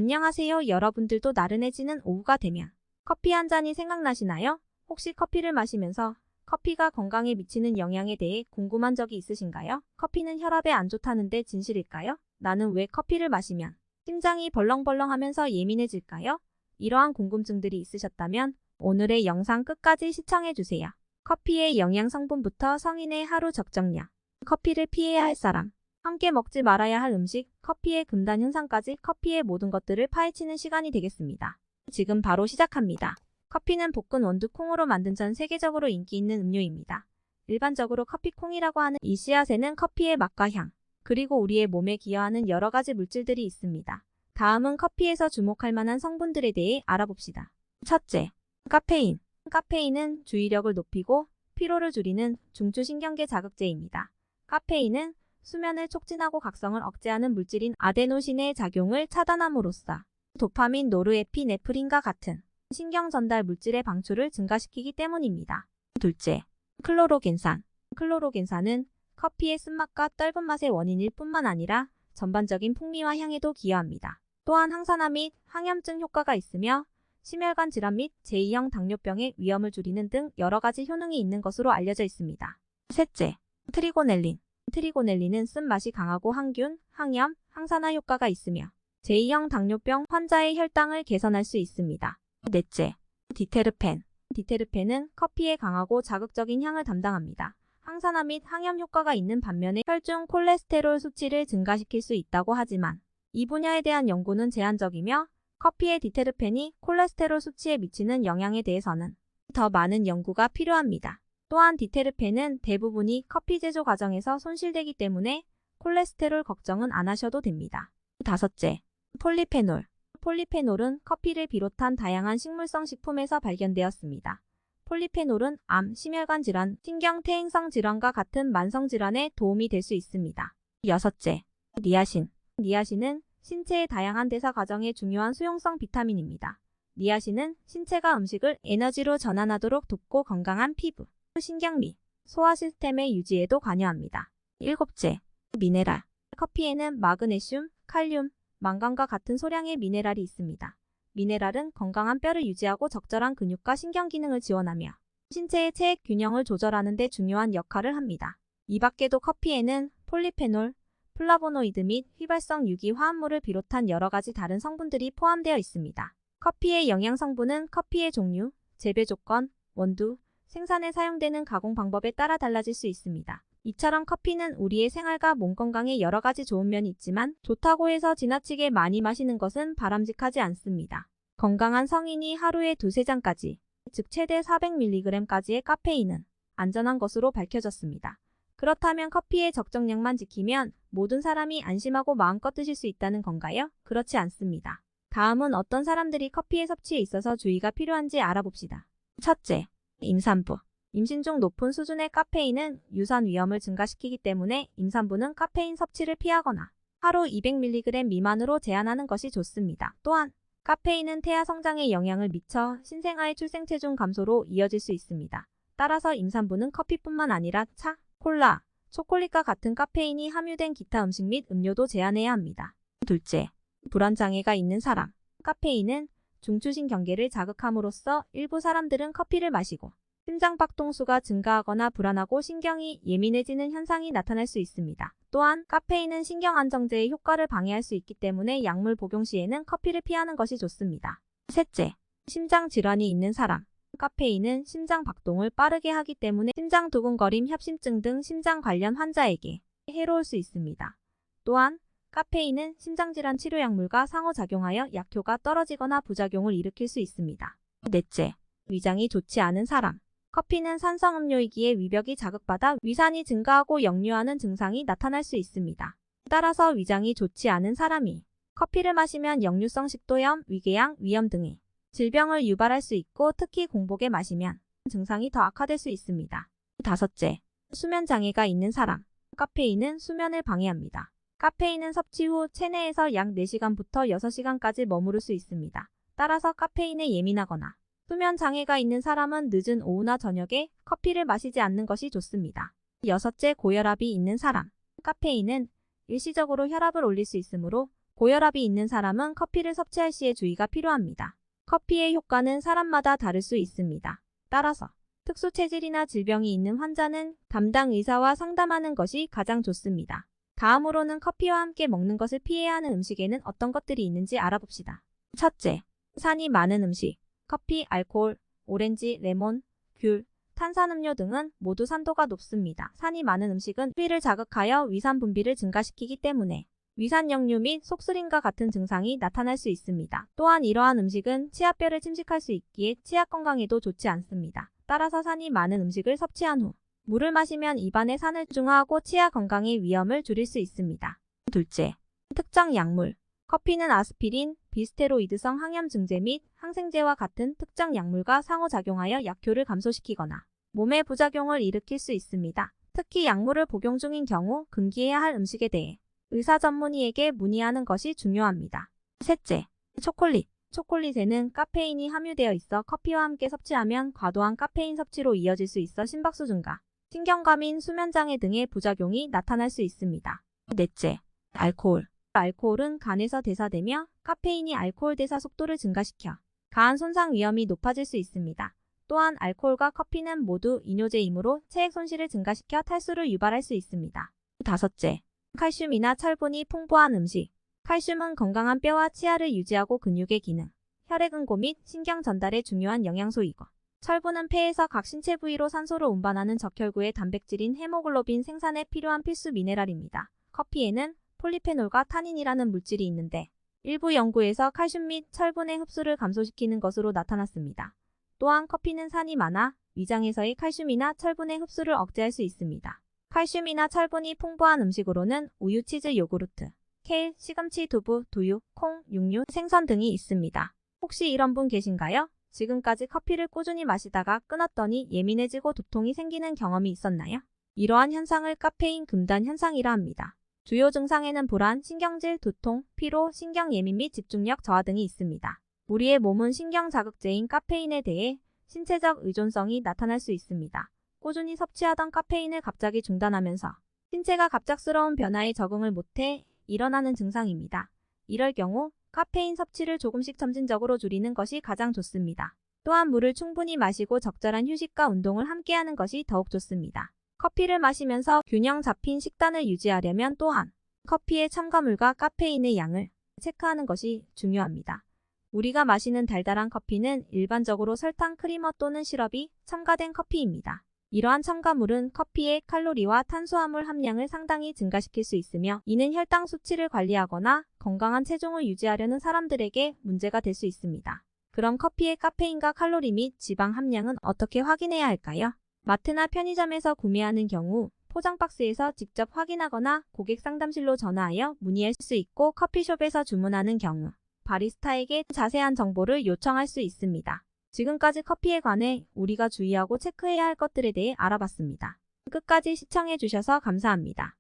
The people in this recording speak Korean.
안녕하세요. 여러분들도 나른해지는 오후가 되면 커피 한 잔이 생각나시나요? 혹시 커피를 마시면서 커피가 건강에 미치는 영향에 대해 궁금한 적이 있으신가요? 커피는 혈압에 안 좋다는데 진실일까요? 나는 왜 커피를 마시면 심장이 벌렁벌렁하면서 예민해질까요? 이러한 궁금증들이 있으셨다면 오늘의 영상 끝까지 시청해주세요. 커피의 영양 성분부터 성인의 하루 적정량, 커피를 피해야 할 사람, 함께 먹지 말아야 할 음식, 커피의 금단 현상까지 커피의 모든 것들을 파헤치는 시간이 되겠습니다. 지금 바로 시작합니다. 커피는 볶은 원두 콩으로 만든 전 세계적으로 인기 있는 음료입니다. 일반적으로 커피콩이라고 하는 이 씨앗에는 커피의 맛과 향, 그리고 우리의 몸에 기여하는 여러 가지 물질들이 있습니다. 다음은 커피에서 주목할 만한 성분들에 대해 알아봅시다. 첫째, 카페인. 카페인은 주의력을 높이고 피로를 줄이는 중추신경계 자극제입니다. 카페인은 수면을 촉진하고 각성을 억제하는 물질인 아데노신의 작용을 차단함으로써 도파민, 노르에피네프린과 같은 신경 전달 물질의 방출을 증가시키기 때문입니다. 둘째, 클로로겐산. 클로로겐산은 커피의 쓴맛과 떫은 맛의 원인일 뿐만 아니라 전반적인 풍미와 향에도 기여합니다. 또한 항산화 및 항염증 효과가 있으며 심혈관 질환 및 제2형 당뇨병의 위험을 줄이는 등 여러 가지 효능이 있는 것으로 알려져 있습니다. 셋째, 트리고넬린. 트리고넬린은 쓴맛이 강하고 항균, 항염, 항산화 효과가 있으며 제2형 당뇨병 환자의 혈당을 개선할 수 있습니다. 넷째, 디테르펜. 디테르펜은 커피의 강하고 자극적인 향을 담당합니다. 항산화 및 항염 효과가 있는 반면에 혈중 콜레스테롤 수치를 증가시킬 수 있다고 하지만 이 분야에 대한 연구는 제한적이며 커피의 디테르펜이 콜레스테롤 수치에 미치는 영향에 대해서는 더 많은 연구가 필요합니다. 또한 디테르펜은 대부분이 커피 제조 과정에서 손실되기 때문에 콜레스테롤 걱정은 안 하셔도 됩니다. 다섯째, 폴리페놀. 폴리페놀은 커피를 비롯한 다양한 식물성 식품에서 발견되었습니다. 폴리페놀은 암, 심혈관 질환, 신경퇴행성 질환과 같은 만성 질환에 도움이 될 수 있습니다. 여섯째, 니아신. 니아신은 신체의 다양한 대사 과정에 중요한 수용성 비타민입니다. 니아신은 신체가 음식을 에너지로 전환하도록 돕고 건강한 피부, 신경 및 소화 시스템의 유지에도 관여합니다. 일곱째, 미네랄. 커피에는 마그네슘, 칼륨, 망간과 같은 소량의 미네랄이 있습니다. 미네랄은 건강한 뼈를 유지하고 적절한 근육과 신경 기능을 지원하며 신체의 체액 균형을 조절하는 데 중요한 역할을 합니다. 이 밖에도 커피에는 폴리페놀, 플라보노이드 및 휘발성 유기 화합물을 비롯한 여러 가지 다른 성분들이 포함되어 있습니다. 커피의 영양 성분은 커피의 종류, 재배 조건, 원두, 생산에 사용되는 가공 방법에 따라 달라질 수 있습니다. 이처럼 커피는 우리의 생활과 몸 건강에 여러 가지 좋은 면이 있지만 좋다고 해서 지나치게 많이 마시는 것은 바람직하지 않습니다. 건강한 성인이 하루에 2-3잔까지, 즉 최대 400mg까지의 카페인은 안전한 것으로 밝혀졌습니다. 그렇다면 커피의 적정량만 지키면 모든 사람이 안심하고 마음껏 드실 수 있다는 건가요? 그렇지 않습니다. 다음은 어떤 사람들이 커피의 섭취에 있어서 주의가 필요한지 알아봅시다. 첫째, 임산부. 임신 중 높은 수준의 카페인은 유산 위험을 증가시키기 때문에 임산부는 카페인 섭취를 피하거나 하루 200mg 미만으로 제한하는 것이 좋습니다. 또한 카페인은 태아 성장에 영향을 미쳐 신생아의 출생 체중 감소로 이어질 수 있습니다. 따라서 임산부는 커피뿐만 아니라 차, 콜라, 초콜릿과 같은 카페인이 함유된 기타 음식 및 음료도 제한해야 합니다. 둘째, 불안장애가 있는 사람. 카페인은 중추신경계를 자극함으로써 일부 사람들은 커피를 마시고 심장박동수가 증가하거나 불안하고 신경이 예민해지는 현상이 나타날 수 있습니다. 또한 카페인은 신경안정제의 효과를 방해할 수 있기 때문에 약물 복용 시에는 커피를 피하는 것이 좋습니다. 셋째, 심장질환이 있는 사람. 카페인은 심장박동을 빠르게 하기 때문에 심장 두근거림, 협심증 등 심장 관련 환자에게 해로울 수 있습니다. 또한 카페인은 심장질환 치료약물과 상호작용하여 약효가 떨어지거나 부작용을 일으킬 수 있습니다. 넷째, 위장이 좋지 않은 사람. 커피는 산성음료이기에 위벽이 자극받아 위산이 증가하고 역류하는 증상이 나타날 수 있습니다. 따라서 위장이 좋지 않은 사람이 커피를 마시면 역류성 식도염, 위궤양, 위염 등의 질병을 유발할 수 있고 특히 공복에 마시면 증상이 더 악화될 수 있습니다. 다섯째, 수면장애가 있는 사람. 카페인은 수면을 방해합니다. 카페인은 섭취 후 체내에서 약 4시간부터 6시간까지 머무를 수 있습니다. 따라서 카페인에 예민하거나 수면 장애가 있는 사람은 늦은 오후나 저녁에 커피를 마시지 않는 것이 좋습니다. 여섯째, 고혈압이 있는 사람. 카페인은 일시적으로 혈압을 올릴 수 있으므로 고혈압이 있는 사람은 커피를 섭취할 시에 주의가 필요합니다. 커피의 효과는 사람마다 다를 수 있습니다. 따라서 특수 체질이나 질병이 있는 환자는 담당 의사와 상담하는 것이 가장 좋습니다. 다음으로는 커피와 함께 먹는 것을 피해야 하는 음식에는 어떤 것들이 있는지 알아봅시다. 첫째, 산이 많은 음식. 커피, 알코올, 오렌지, 레몬, 귤, 탄산음료 등은 모두 산도가 높습니다. 산이 많은 음식은 피를 자극하여 위산 분비를 증가시키기 때문에 위산 역류 및 속쓰림과 같은 증상이 나타날 수 있습니다. 또한 이러한 음식은 치아뼈를 침식할 수 있기에 치아 건강에도 좋지 않습니다. 따라서 산이 많은 음식을 섭취한 후 물을 마시면 입안의 산을 중화하고 치아 건강의 위험을 줄일 수 있습니다. 둘째, 특정 약물. 커피는 아스피린, 비스테로이드성 항염증제 및 항생제와 같은 특정 약물과 상호작용하여 약효를 감소시키거나 몸의 부작용을 일으킬 수 있습니다. 특히 약물을 복용 중인 경우 금기해야 할 음식에 대해 의사 전문의에게 문의하는 것이 중요합니다. 셋째, 초콜릿. 초콜릿에는 카페인이 함유되어 있어 커피와 함께 섭취하면 과도한 카페인 섭취로 이어질 수 있어 심박수 증가, 신경과민, 수면장애 등의 부작용이 나타날 수 있습니다. 넷째, 알코올. 알코올은 간에서 대사되며 카페인이 알코올 대사 속도를 증가시켜 간 손상 위험이 높아질 수 있습니다. 또한 알코올과 커피는 모두 이뇨제이므로 체액 손실을 증가시켜 탈수를 유발할 수 있습니다. 다섯째, 칼슘이나 철분이 풍부한 음식. 칼슘은 건강한 뼈와 치아를 유지하고 근육의 기능, 혈액 응고 및 신경 전달에 중요한 영양소이고, 철분은 폐에서 각 신체 부위로 산소를 운반하는 적혈구의 단백질인 헤모글로빈 생산에 필요한 필수 미네랄입니다. 커피에는 폴리페놀과 타닌이라는 물질이 있는데 일부 연구에서 칼슘 및 철분의 흡수를 감소시키는 것으로 나타났습니다. 또한 커피는 산이 많아 위장에서의 칼슘이나 철분의 흡수를 억제할 수 있습니다. 칼슘이나 철분이 풍부한 음식으로는 우유, 치즈, 요구르트, 케일, 시금치, 두부, 두유, 콩, 육류, 생선 등이 있습니다. 혹시 이런 분 계신가요? 지금까지 커피를 꾸준히 마시다가 끊었더니 예민해지고 두통이 생기는 경험이 있었나요? 이러한 현상을 카페인 금단 현상이라 합니다. 주요 증상에는 불안, 신경질, 두통, 피로, 신경 예민 및 집중력 저하 등이 있습니다. 우리의 몸은 신경 자극제인 카페인에 대해 신체적 의존성이 나타날 수 있습니다. 꾸준히 섭취하던 카페인을 갑자기 중단하면서 신체가 갑작스러운 변화에 적응을 못해 일어나는 증상입니다. 이럴 경우 카페인 섭취를 조금씩 점진적으로 줄이는 것이 가장 좋습니다. 또한 물을 충분히 마시고 적절한 휴식과 운동을 함께하는 것이 더욱 좋습니다. 커피를 마시면서 균형 잡힌 식단을 유지하려면 또한 커피의 첨가물과 카페인의 양을 체크하는 것이 중요합니다. 우리가 마시는 달달한 커피는 일반적으로 설탕, 크리머 또는 시럽이 첨가된 커피입니다. 이러한 첨가물은 커피의 칼로리와 탄수화물 함량을 상당히 증가시킬 수 있으며 이는 혈당 수치를 관리하거나 건강한 체중을 유지하려는 사람들에게 문제가 될 수 있습니다. 그럼 커피의 카페인과 칼로리 및 지방 함량은 어떻게 확인해야 할까요? 마트나 편의점에서 구매하는 경우 포장 박스에서 직접 확인하거나 고객 상담실로 전화하여 문의할 수 있고 커피숍에서 주문하는 경우 바리스타에게 자세한 정보를 요청할 수 있습니다. 지금까지 커피에 관해 우리가 주의하고 체크해야 할 것들에 대해 알아봤습니다. 끝까지 시청해주셔서 감사합니다.